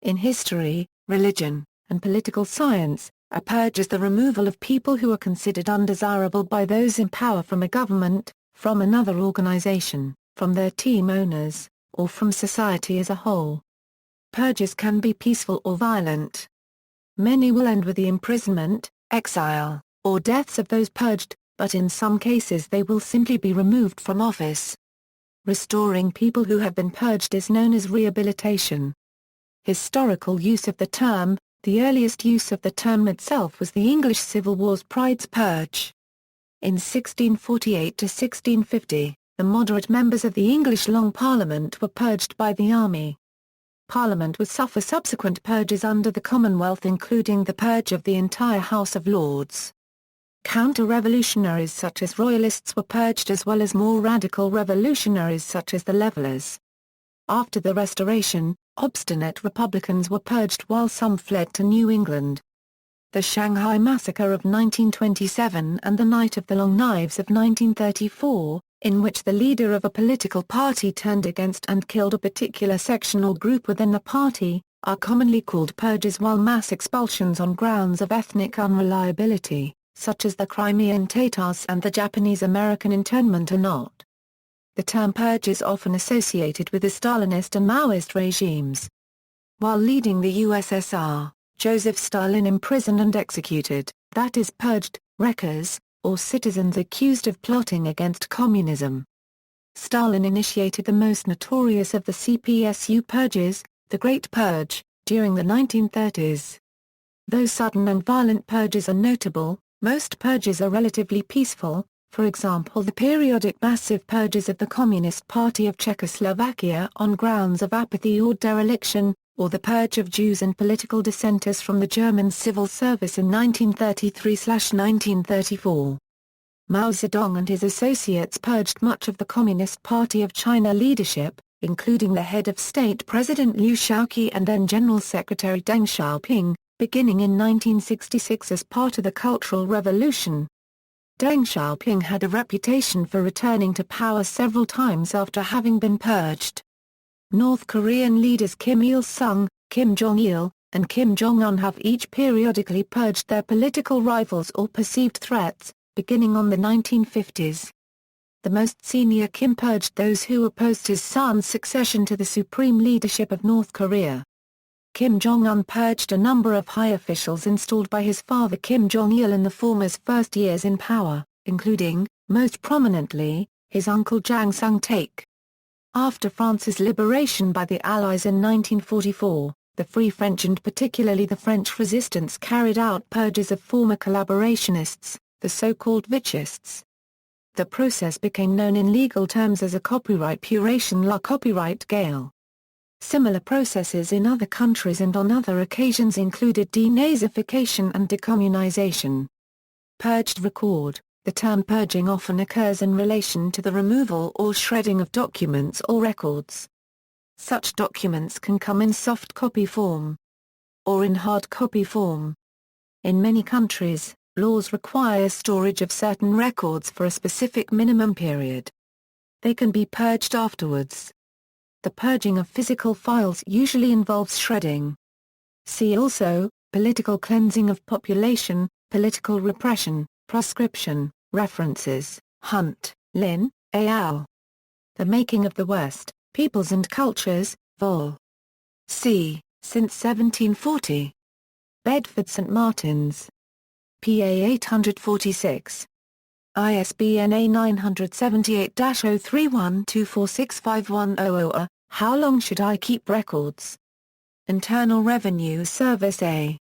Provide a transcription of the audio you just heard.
In history, religion, and political science, a purge is the removal of people who are considered undesirable by those in power from a government, from another organization, from their team owners, or from society as a whole. Purges can be peaceful or violent. Many will end with the imprisonment, exile, or deaths of those purged, but in some cases they will simply be removed from office. Restoring people who have been purged is known as rehabilitation. Historical use of the term: the earliest use of the term itself was the English Civil War's Pride's Purge. In 1648 to 1650, the moderate members of the English Long Parliament were purged by the army. Parliament would suffer subsequent purges under the Commonwealth, including the purge of the entire House of Lords. Counter-revolutionaries such as Royalists were purged, as well as more radical revolutionaries such as the Levellers. After the Restoration, obstinate Republicans were purged while some fled to New England. The Shanghai Massacre of 1927 and the Night of the Long Knives of 1934, in which the leader of a political party turned against and killed a particular section or group within the party, are commonly called purges, while mass expulsions on grounds of ethnic unreliability, such as the Crimean Tatars and the Japanese-American internment, are not. The term purge is often associated with the Stalinist and Maoist regimes. While leading the USSR, Joseph Stalin imprisoned and executed, that is purged, wreckers, or citizens accused of plotting against communism. Stalin initiated the most notorious of the CPSU purges, the Great Purge, during the 1930s. Though sudden and violent purges are notable, most purges are relatively peaceful. For example, the periodic massive purges of the Communist Party of Czechoslovakia on grounds of apathy or dereliction, or the purge of Jews and political dissenters from the German civil service in 1933–1934. Mao Zedong and his associates purged much of the Communist Party of China leadership, including the head of state President Liu Shaoqi and then General Secretary Deng Xiaoping, beginning in 1966 as part of the Cultural Revolution. Deng Xiaoping had a reputation for returning to power several times after having been purged. North Korean leaders Kim Il-sung, Kim Jong-il, and Kim Jong-un have each periodically purged their political rivals or perceived threats, beginning on the 1950s. The most senior Kim purged those who opposed his son's succession to the supreme leadership of North Korea. Kim Jong-un purged a number of high officials installed by his father Kim Jong-il in the former's first years in power, including, most prominently, his uncle Jang Sung-taek. After France's liberation by the Allies in 1944, the Free French and particularly the French resistance carried out purges of former collaborationists, the so-called Vichists. The process became known in legal terms as a copyright puration, la copyright gale. Similar processes in other countries and on other occasions included denazification and decommunization. Purged record. The term purging often occurs in relation to the removal or shredding of documents or records. Such documents can come in soft copy form or in hard copy form. In many countries, laws require storage of certain records for a specific minimum period. They can be purged afterwards. The purging of physical files usually involves shredding. See also, political cleansing of population, political repression, proscription. References: Hunt, Lynn, et al. The Making of the West, Peoples and Cultures, Vol. C. Since 1740. Bedford St. Martins. PA 846. ISBN A978-03124651000. How long should I keep records? Internal Revenue Service A.